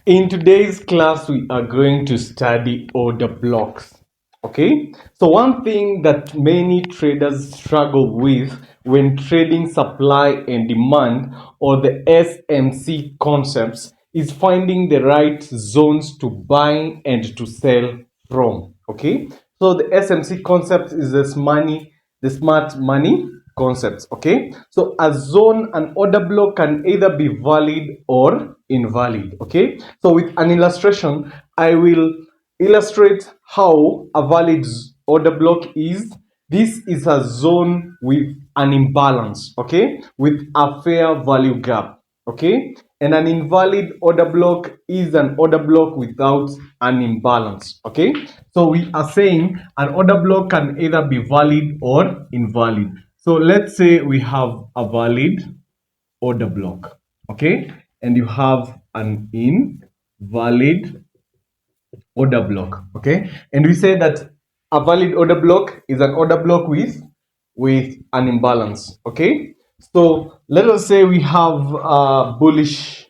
In today's class, we are going to study order blocks. Okay, so one thing that many traders struggle with when trading supply and demand, or the SMC concepts, is finding the right zones to buy and to sell from. Okay, so the SMC concept is the smart money concepts. Okay, so a zone, an order block can either be valid or invalid. Okay, so with an illustration, I will illustrate how a valid order block is. This is a zone with an imbalance, okay, with a fair value gap. Okay, and an invalid order block is an order block without an imbalance. Okay, so we are saying an order block can either be valid or invalid. So let's say we have a valid order block, okay, and you have an invalid order block. Okay, and we say that a valid order block is an order block with an imbalance. Okay, so let us say we have a bullish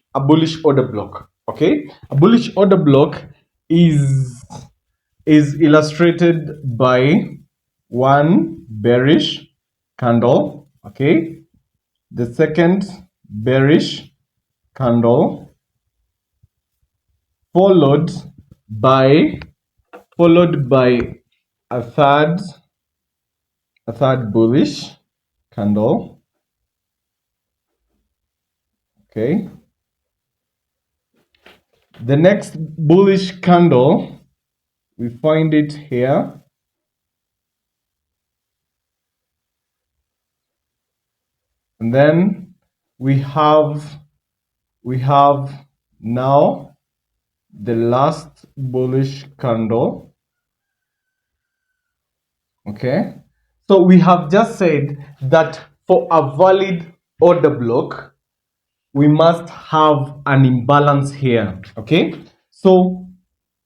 order block. Okay, a bullish order block is is illustrated by one bearish candle. Okay, the second bearish candle, followed by followed by a third bullish candle. Okay, the next bullish candle, we find it here, and then we have now the last bullish candle. Okay, so we have just said that for a valid order block, we must have an imbalance here. Okay, so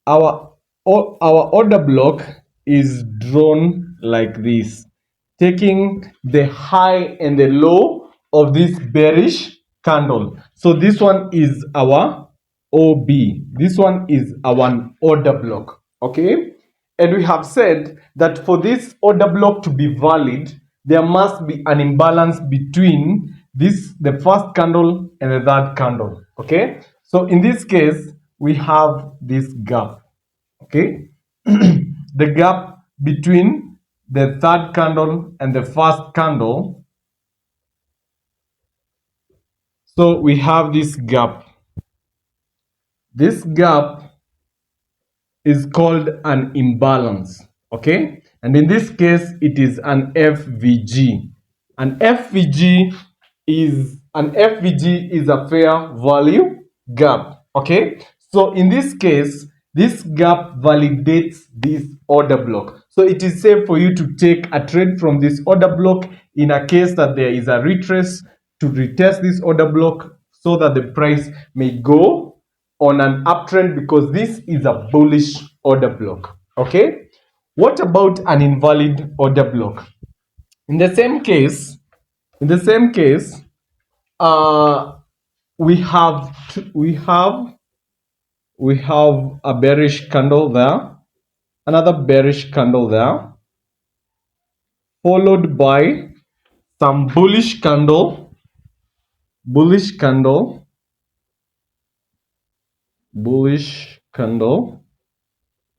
our order block is drawn like this, taking the high and the low of this bearish candle. So this one is our OB, this one is our order block. Okay, and we have said that for this order block to be valid, there must be an imbalance between the first candle and the third candle. Okay, so in this case we have this gap. Okay, the gap between the third candle and the first candle. So we have this gap. This gap is called an imbalance. Okay, and in this case it is an FVG. An FVG is a fair value gap. Okay, so in this case this gap validates this order block. So it is safe for you to take a trade from this order block in a case that there is a retrace, to retest this order block so that the price may go on an uptrend, because this is a bullish order block. Okay, what about an invalid order block? In the same case, uh, we have a bearish candle there, another bearish candle there, followed by some bullish candle, bullish candle,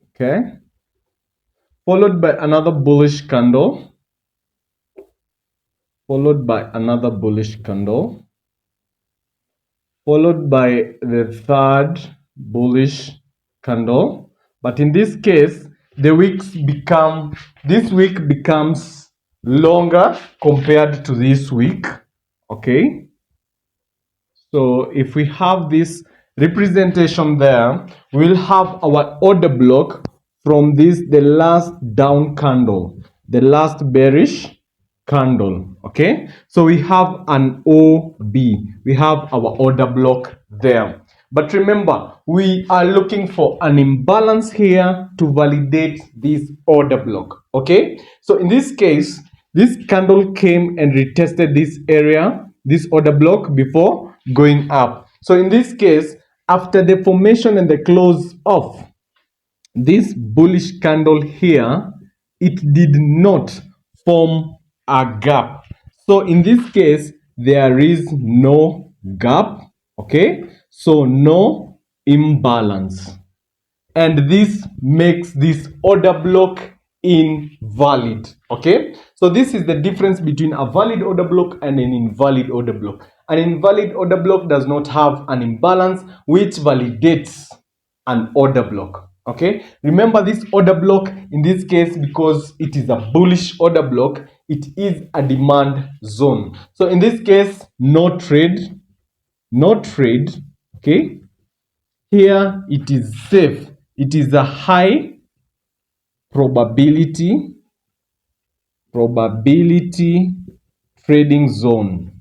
okay, followed by another bullish candle, followed by another bullish candle, followed by the third bullish candle. But in this case, this week becomes longer compared to this week. Okay, so if we have this representation there, we'll have our order block from the last down candle, the last bearish candle. Okay, so we have an OB, we have our order block there. But remember, we are looking for an imbalance here to validate this order block. Okay, so in this case, this candle came and retested this area, this order block, before going up. So in this case, after the formation and the close of this bullish candle here, it did not form a gap. So in this case, there is no gap, okay? So no imbalance. And this makes this order block invalid, okay? So this is the difference between a valid order block and an invalid order block. An invalid order block does not have an imbalance, which validates an order block, okay? Remember, this order block in this case, because it is a bullish order block, it is a demand zone. So in this case, no trade, okay? Here it is safe. It is a high probability trading zone,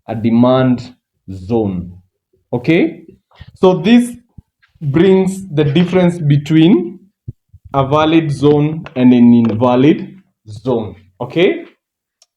a demand zone, okay? So this brings the difference between a valid zone and an invalid zone, okay?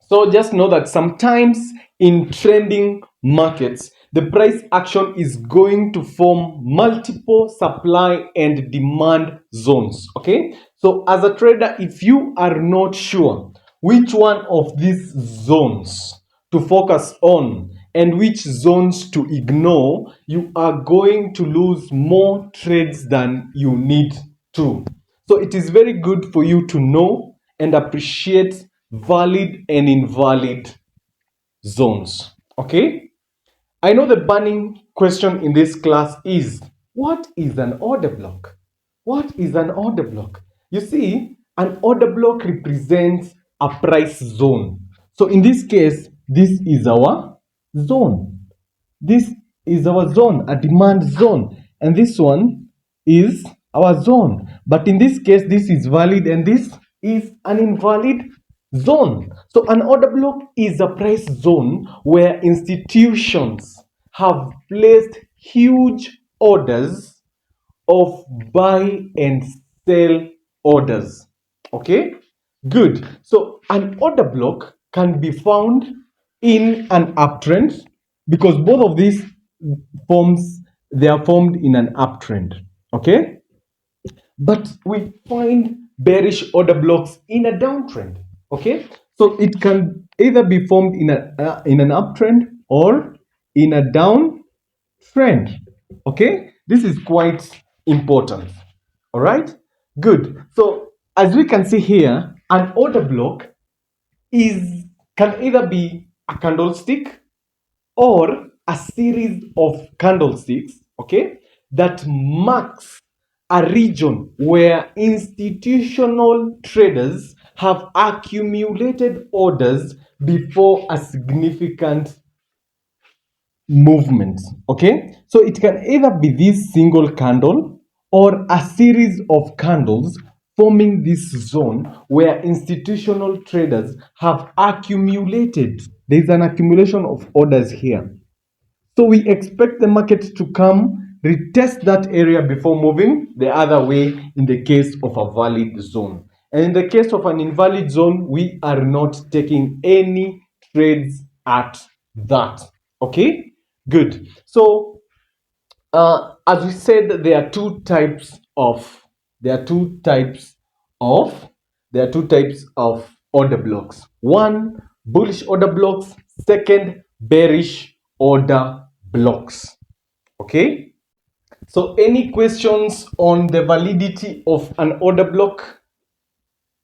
So just know that sometimes in trending markets, the price action is going to form multiple supply and demand zones, okay? So as a trader, if you are not sure which one of these zones to focus on and which zones to ignore, you are going to lose more trades than you need to. So it is very good for you to know and appreciate valid and invalid zones, okay? I know the burning question in this class is, what is an order block? What is an order block? You see, an order block represents a price zone. So in this case, this is our zone. This is our zone, a demand zone. And this one is our zone. But in this case, this is valid and this is an invalid zone. So an order block is a price zone where institutions have placed huge orders of buy and sell orders. Okay, good. So an order block can be found in an uptrend, because both of these forms, they are formed in an uptrend. Okay, but we find bearish order blocks in a downtrend. Okay, so it can either be formed in an uptrend or in a downtrend. Okay, this is quite important. All right, good. So as we can see here, an order block is can either be a candlestick or a series of candlesticks, okay, that marks a region where institutional traders have accumulated orders before a significant movement. Okay, so it can either be this single candle or a series of candles forming this zone where institutional traders have accumulated. There's an accumulation of orders here. So we expect the market to come, retest that area before moving the other way in the case of a valid zone. And in the case of an invalid zone, we are not taking any trades at that. Okay, good. So as we said, there are two types of order blocks. One, bullish order blocks. Second, bearish order blocks. Okay, so any questions on the validity of an order block?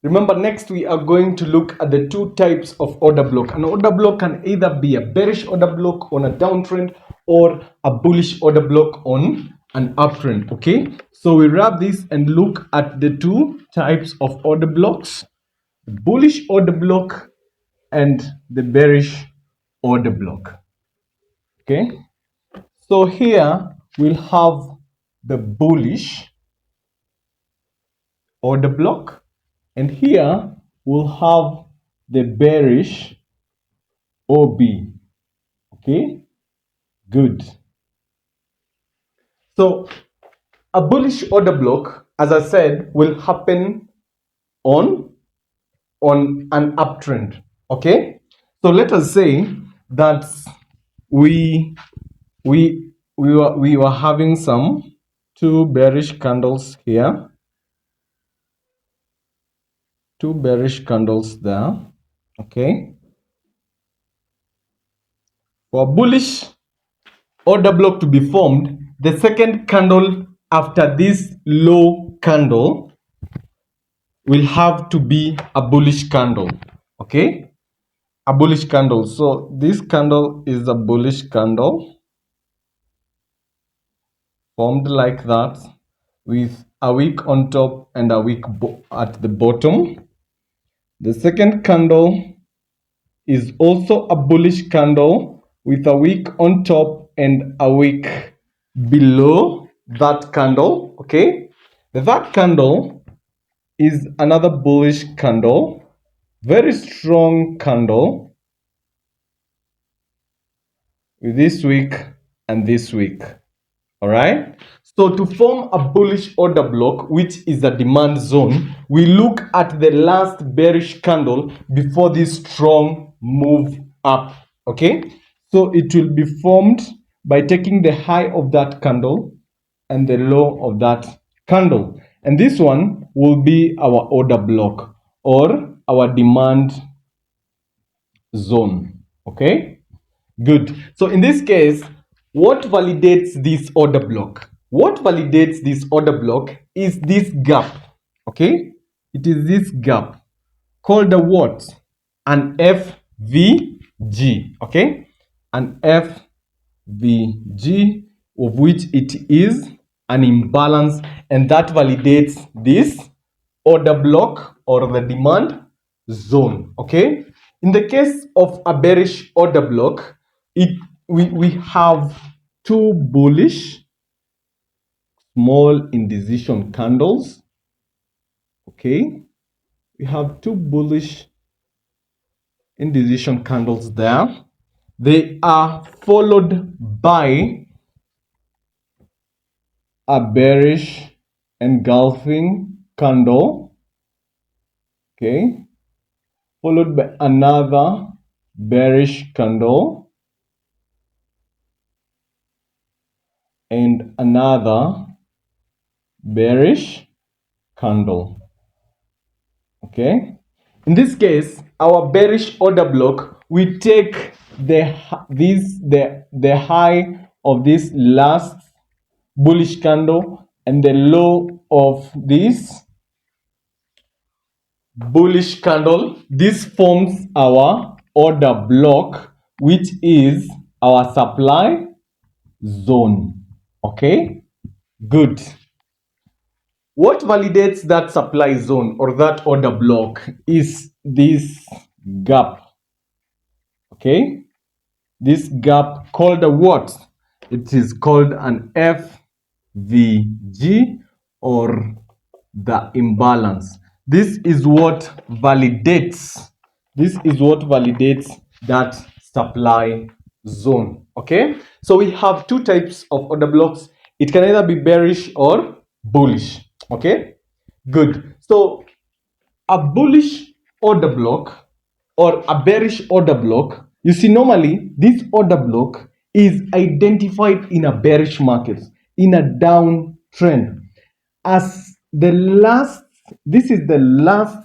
Remember, next we are going to look at the two types of order block. An order block can either be a bearish order block on a downtrend or a bullish order block on an uptrend. Okay, so we wrap this and look at the two types of order blocks: the bullish order block and the bearish order block. Okay, so here we'll have the bullish order block, and here we'll have the bearish OB. Okay, good. So a bullish order block, as I said, will happen on an uptrend. Okay, so let us say that we we were having some two bearish candles here, two bearish candles there. Okay, for bullish order block to be formed, the second candle after this low candle will have to be a bullish candle. Okay, a bullish candle. So this candle is a bullish candle formed like that, with a wick on top and a wick at the bottom. The second candle is also a bullish candle with a wick on top and a wick below that candle. Okay, the third candle is another bullish candle, very strong candle with this wick and this wick. All right, so to form a bullish order block, which is a demand zone, we look at the last bearish candle before this strong move up. Okay, so it will be formed by taking the high of that candle and the low of that candle, and this one will be our order block or our demand zone. Okay, good. So in this case, what validates this order block? What validates this order block is this gap. Okay, it is this gap called a what? An FVG. Okay, an FVG, of which it is an imbalance, and that validates this order block or the demand zone. Okay, in the case of a bearish order block, we have two bullish small indecision candles. Okay, we have two bullish indecision candles there. They are followed by a bearish engulfing candle. Okay, followed by another bearish candle and another bearish candle. Okay, in this case, our bearish order block, we take the high of this last bullish candle and the low of this bullish candle. This forms our order block, which is our supply zone. Okay, good. What validates that supply zone or that order block is this gap. Okay, this gap called a what? It is called an FVG or the imbalance. This is what validates. This is what validates that supply zone. Okay, so we have two types of order blocks. It can either be bearish or bullish. Okay, good. So a bullish order block or a bearish order block, you see, normally this order block is identified in a bearish market, in a downtrend, as the last, this is the last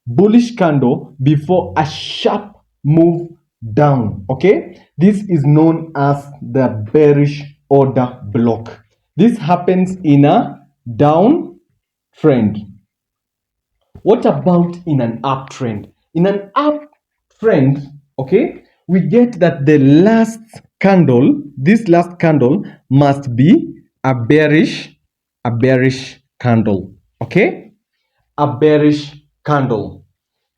bullish candle before a sharp move down. Okay, this is known as the bearish order block. This happens in a downtrend. What about in an uptrend? In an uptrend, okay, we get that the last candle, this last candle must be a bearish candle. Okay, a bearish candle,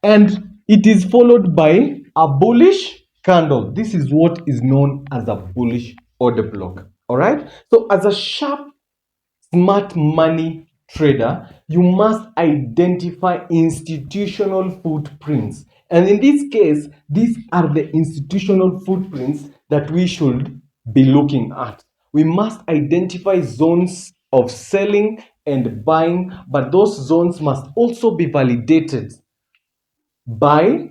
and it is followed by a bullish candle. This is what is known as a bullish order block. All right, so as a sharp smart money trader, you must identify institutional footprints. And in this case, these are the institutional footprints that we should be looking at. We must identify zones of selling and buying, but those zones must also be validated by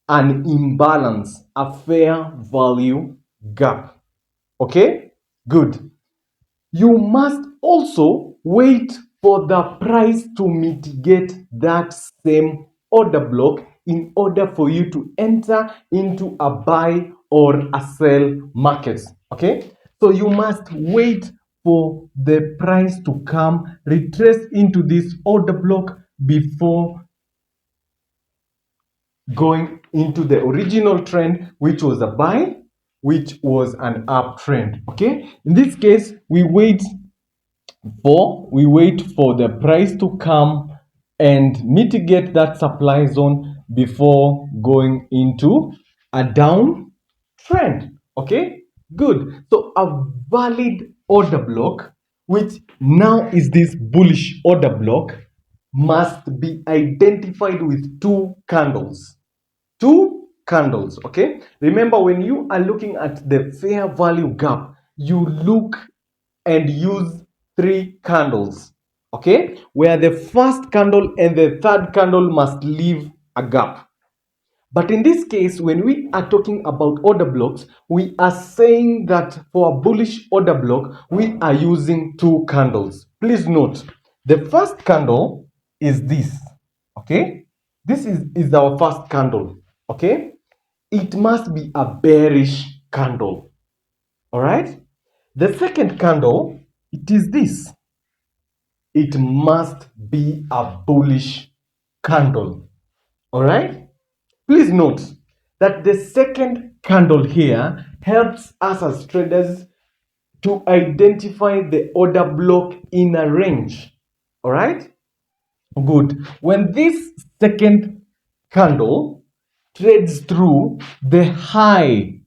an imbalance, a fair value gap. Okay, good. You must also wait for the price to mitigate that same order block in order for you to enter into a buy or a sell market. Okay, so you must wait for the price to come, retrace into this order block before going into the original trend, which was a buy, which was an uptrend. Okay, in this case, we wait for the price to come and mitigate that supply zone before going into a down trend. Okay, good. So a valid order block, which now is this bullish order block, must be identified with two candles. Okay, remember, when you are looking at the fair value gap, you look and use three candles. Okay, where the first candle and the third candle must leave a gap. But in this case, when we are talking about order blocks, we are saying that for a bullish order block, we are using two candles. Please note, the first candle is this. Okay, this is our first candle. Okay, it must be a bearish candle. All right, the second candle, it is this. It must be a bullish candle. All right, please note that the second candle here helps us as traders to identify the order block in a range. All right, good. When this second candle trades through the high,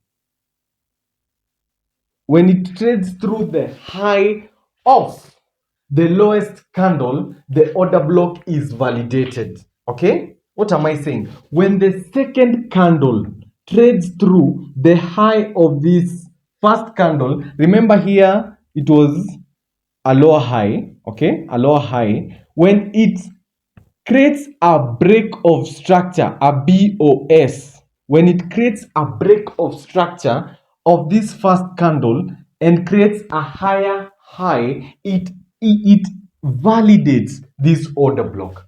when it trades through the high of the lowest candle, the order block is validated. Okay, what am I saying? When the second candle trades through the high of this first candle, remember here it was a lower high. Okay, a lower high. When it creates a break of structure, a BOS, when it creates a break of structure of this first candle and creates a higher high, it validates this order block.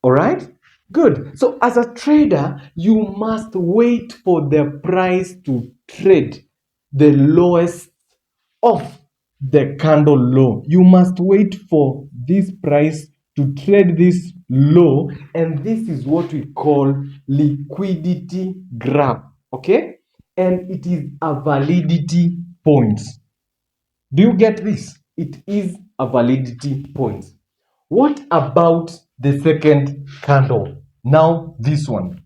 All right, good. So as a trader, you must wait for the price to trade the lowest of the candle low. You must wait for this price to trade this low, and this is what we call liquidity grab. Okay, and it is a validity point. Do you get this? It is a validity point. What about the second candle? Now this one,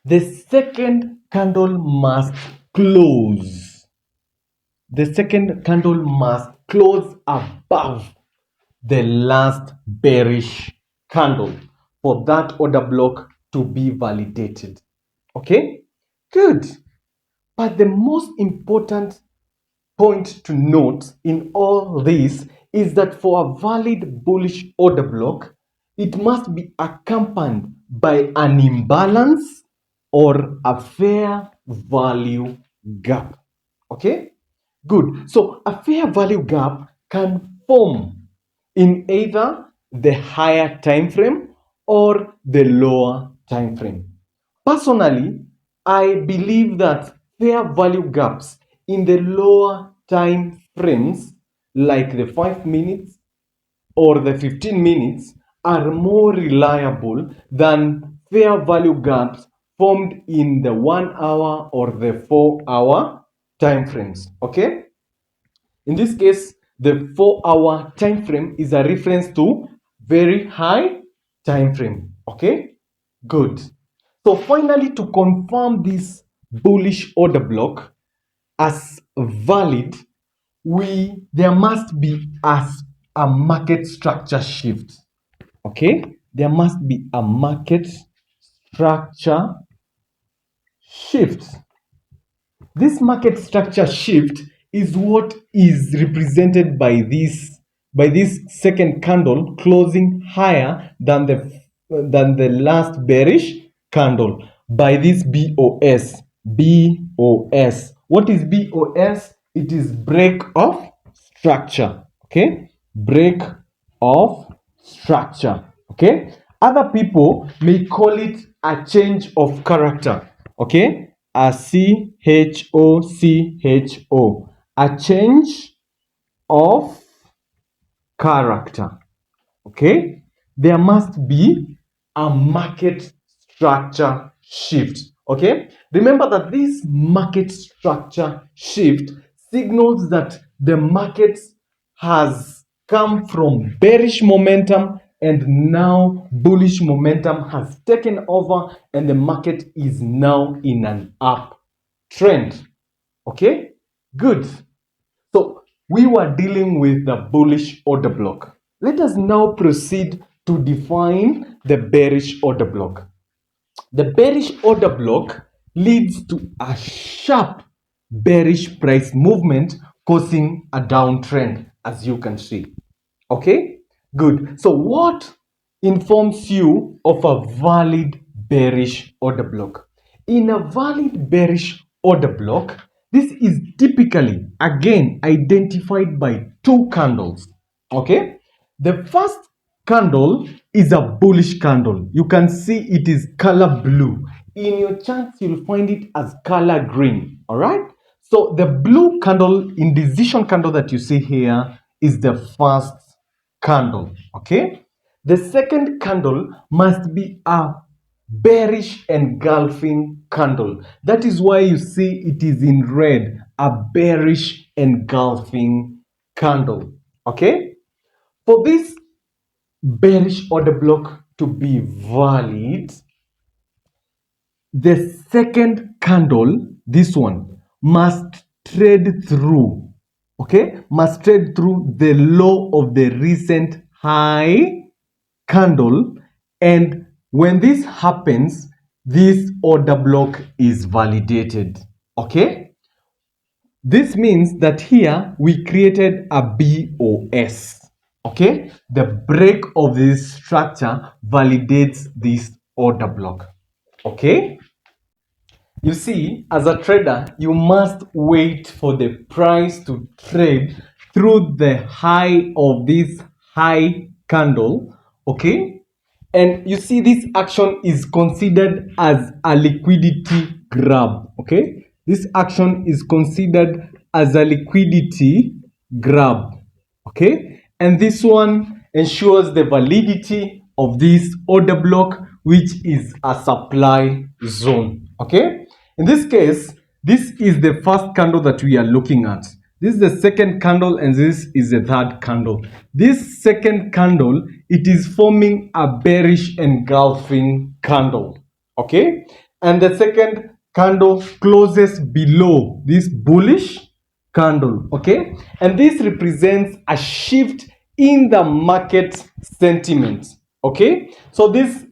the second candle must close. The second candle must close above the last bearish candle for that order block to be validated. Okay, good. But the most important point to note in all this is that for a valid bullish order block, it must be accompanied by an imbalance or a fair value gap. Okay, good. So a fair value gap can form in either the higher time frame or the lower time frame. Personally, I believe that fair value gaps in the lower time frames, like the 5 minutes or the 15 minutes, are more reliable than fair value gaps formed in the 1 hour or the 4 hour time frames. Okay, in this case, the 4 hour time frame is a reference to very high time frame. Okay, good. So finally, to confirm this bullish order block as valid, there must be a market structure shift. Okay, there must be a market structure shift. This market structure shift is what is represented by this second candle closing higher than the last bearish candle, by this BOS. What is BOS? It is break of structure. Okay, break of structure. Okay, other people may call it a change of character. Okay, a CHO, a change of character. Okay, there must be a market structure shift. Okay, remember that this market structure shift signals that the market has come from bearish momentum and now bullish momentum has taken over and the market is now in an uptrend. Okay, good. So we were dealing with the bullish order block. Let us now proceed to define the bearish order block. The bearish order block leads to a sharp bearish price movement causing a downtrend, as you can see. Okay, good. So what informs you of a valid bearish order block? In a valid bearish order block, this is typically again identified by two candles. Okay, the first candle is a bullish candle. You can see it is color blue. In your charts, you'll find it as color green. All right. So the blue candle, indecision candle that you see here is the first candle. Okay. The second candle must be a bearish engulfing candle. That is why you see it is in red, a bearish engulfing candle. Okay. For this bearish order block to be valid, the second candle, this one, must trade through, okay, must trade through the low of the recent high candle. And when this happens, this order block is validated. Okay, this means that here we created a BOS. Okay, the break of this structure validates this order block. Okay, you see, as a trader, you must wait for the price to trade through the high of this high candle. Okay, and you see this action is considered as a liquidity grab. Okay, this action is considered as a liquidity grab. Okay, and this one ensures the validity of this order block, which is a supply zone. Okay, in this case, this is the first candle that we are looking at. This is the second candle and this is the third candle. This second candle, it is forming a bearish engulfing candle. Okay, and the second candle closes below this bullish candle. Okay, and this represents a shift in the market sentiment. Okay, so this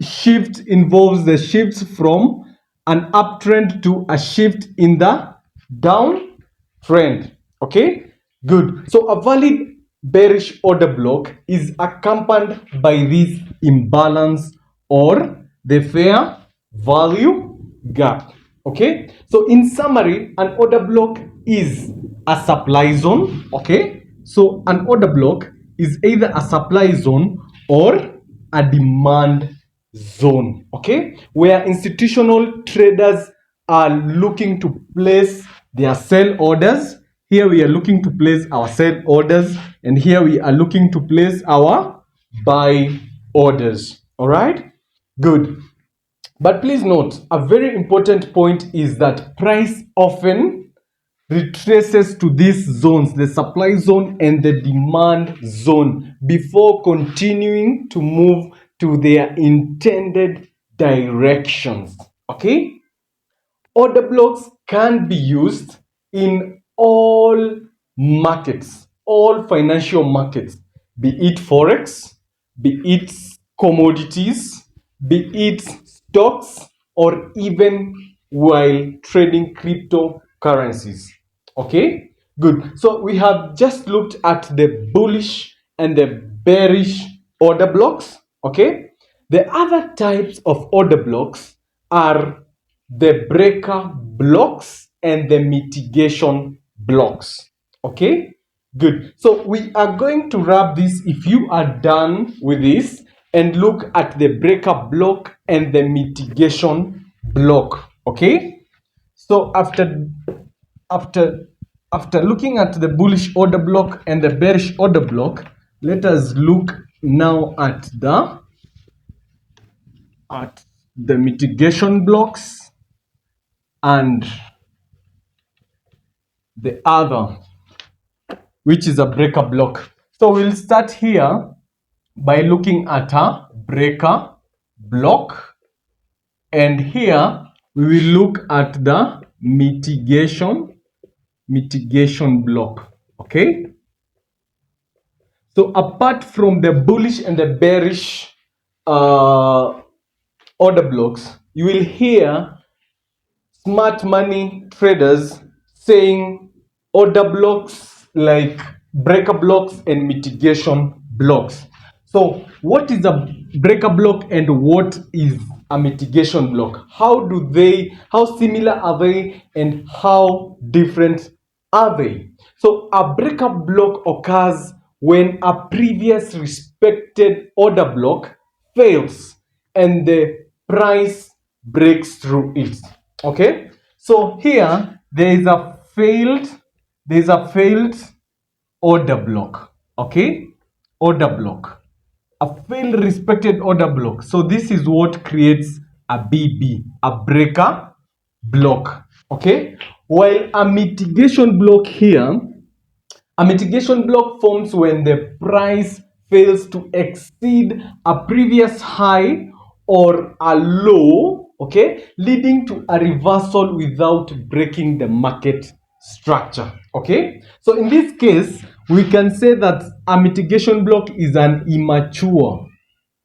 shift involves the shift from an uptrend to a shift in the downtrend. Okay, good. So a valid bearish order block is accompanied by this imbalance or the fair value gap. Okay, so in summary, an order block is a supply zone. Okay, so an order block is either a supply zone or a demand zone. Okay, where institutional traders are looking to place their sell orders. Here we are looking to place our sell orders, and here we are looking to place our buy orders. All right, good. But please note, a very important point is that price often retraces to these zones, the supply zone and the demand zone, before continuing to move to their intended directions. Okay? Order blocks can be used in all markets, all financial markets, be it forex, be it commodities, be it stocks, or even while trading cryptocurrencies. Okay, good. So we have just looked at the bullish and the bearish order blocks. Okay, the other types of order blocks are the breaker blocks and the mitigation blocks. Okay, Good. So we are going to wrap this if you are done with this and look at the breakup block and the mitigation block. Okay. So after after looking at the bullish order block and the bearish order block, let us look now at the mitigation blocks and the other, which is a breaker block. So we'll start here by looking at a breaker block, and here we will look at the mitigation block. Okay, so apart from the bullish and the bearish order blocks, you will hear smart money traders saying order blocks like breaker blocks and mitigation blocks. So what is a breaker block and what is a mitigation block? How similar are they and how different are they? So a breaker block occurs when a previous respected order block fails and the price breaks through it. Okay, so here there is a failed order block. Okay, order block, a failed respected order block. So this is what creates a BB, a breaker block. Okay, while a mitigation block here, a mitigation block forms when the price fails to exceed a previous high or a low, okay, leading to a reversal without breaking the market structure. Okay, so in this case, we can say that a mitigation block is an immature,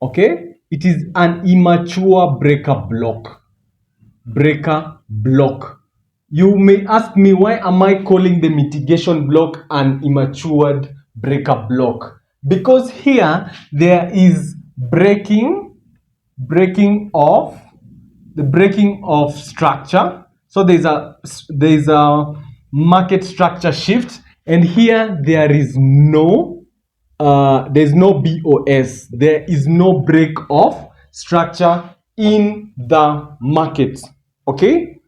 okay, it is an immature breaker block. You may ask me, why am I calling the mitigation block an immatured breaker block? Because here there is breaking of structure. So there's a market structure shift, and here there's no BOS. There is no break of structure in the market. Okay,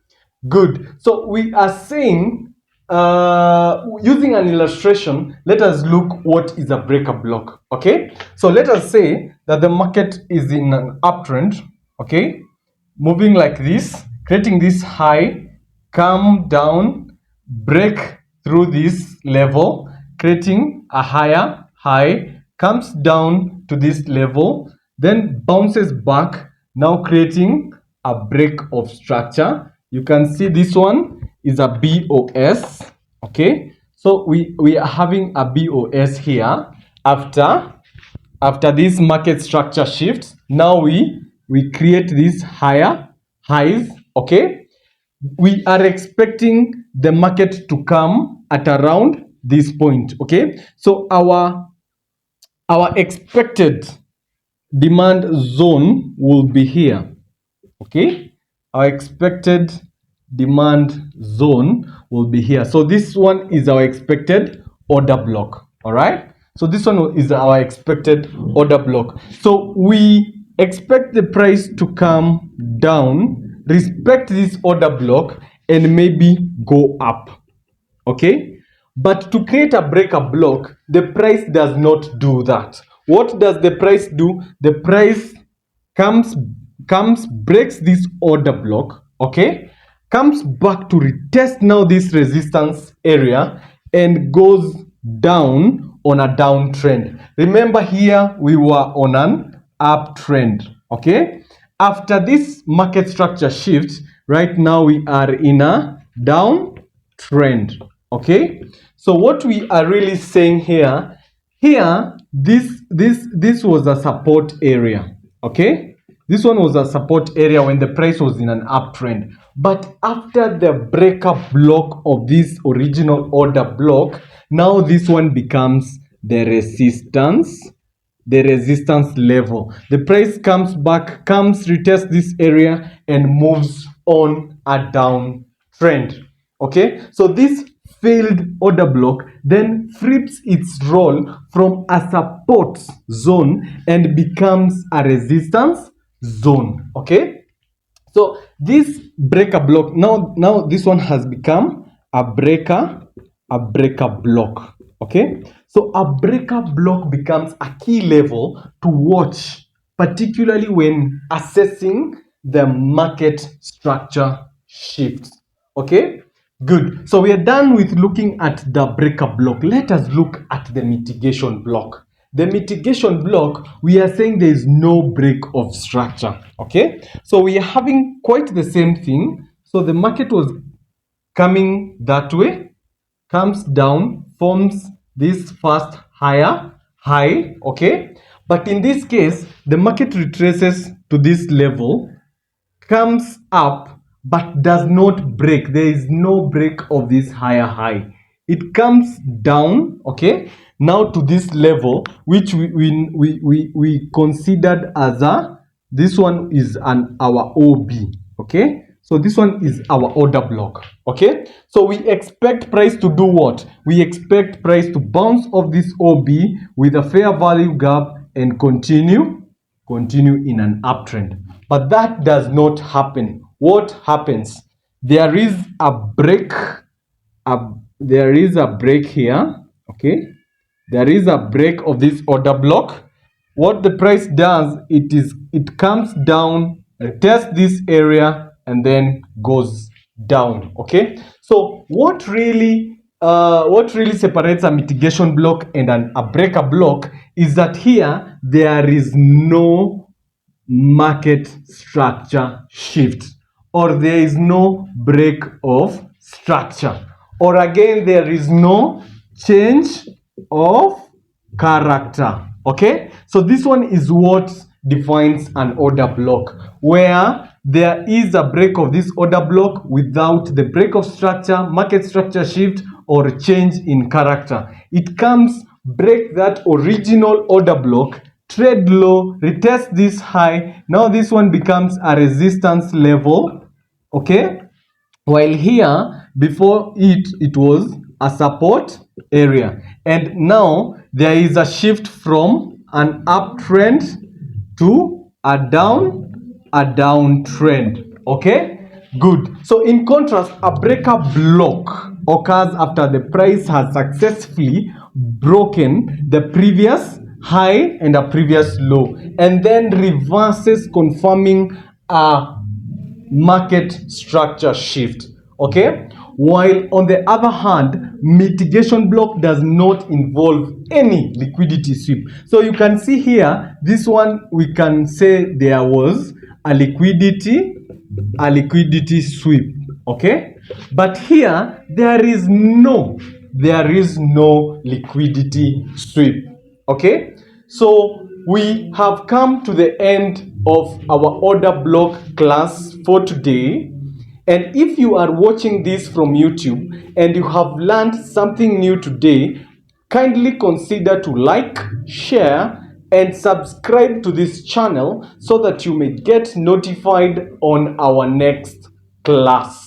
good. So we are saying, using an illustration, let us look what is a breaker block. Okay, so let us say that the market is in an uptrend. Okay, moving like this, creating this high, come down, break through this level, creating a higher high, comes down to this level, then bounces back, now creating a break of structure. You can see this one is a BOS. Okay, so we are having a BOS here after this market structure shifts. Now we create these higher highs. Okay, we are expecting the market to come at around this point. Okay, so our expected demand zone will be here. Okay, our expected demand zone will be here. So this one is our expected order block. All right, so this one is our expected order block. So we expect the price to come down, respect this order block, and maybe go up. Okay, but to create a breaker block, the price does not do that. What does the price do? The price comes breaks this order block. Okay, comes back to retest now this resistance area and goes down on a downtrend. Remember, here we were on an uptrend. Okay, after this market structure shift, right now we are in a downtrend. Okay, so what we are really saying here, this was a support area. Okay, this one was a support area when the price was in an uptrend. But after the breaker block of this original order block, now this one becomes the resistance level. The price comes back, retests this area and moves on a downtrend. Okay, so this failed order block then flips its role from a support zone and becomes a resistance zone. Okay, so this breaker block, now this one has become a breaker block. Okay, so a breaker block becomes a key level to watch, particularly when assessing the market structure shifts. Okay, good. So we are done with looking at the breaker block. Let us look at the mitigation block. The mitigation block, we are saying there is no break of structure. Okay, so we are having quite the same thing. So the market was coming that way, comes down, forms this first higher high. Okay, but in this case, the market retraces to this level, comes up but does not break. There is no break of this higher high. It comes down, okay, now to this level, which we considered as a, this one is our OB. Okay, so this one is our order block. Okay, so we expect price to do what? We expect price to bounce off this OB with a fair value gap and continue in an uptrend. But that does not happen. What happens? There is a break. There is a break here. Okay, there is a break of this order block. What the price does, it comes down, tests this area, and then goes down. Okay, so what really separates a mitigation block and a breaker block is that here there is no market structure shift, or there is no break of structure, or again there is no change of character. Okay, so this one is what defines an order block, where there is a break of this order block without the break of structure, market structure shift, or change in character. It comes, break that original order block, trade low, retest this high. Now this one becomes a resistance level. Okay, while here before it was a support area, and now there is a shift from an uptrend to a downtrend. Okay, good. So in contrast, a breaker block occurs after the price has successfully broken the previous high and a previous low, and then reverses, confirming a market structure shift. Okay, while on the other hand, mitigation block does not involve any liquidity sweep. So you can see here, this one we can say there was a liquidity sweep. Okay, but here there is no liquidity sweep. Okay, so we have come to the end of our order block class for today. And if you are watching this from YouTube and you have learned something new today, kindly consider to like, share, and subscribe to this channel so that you may get notified on our next class.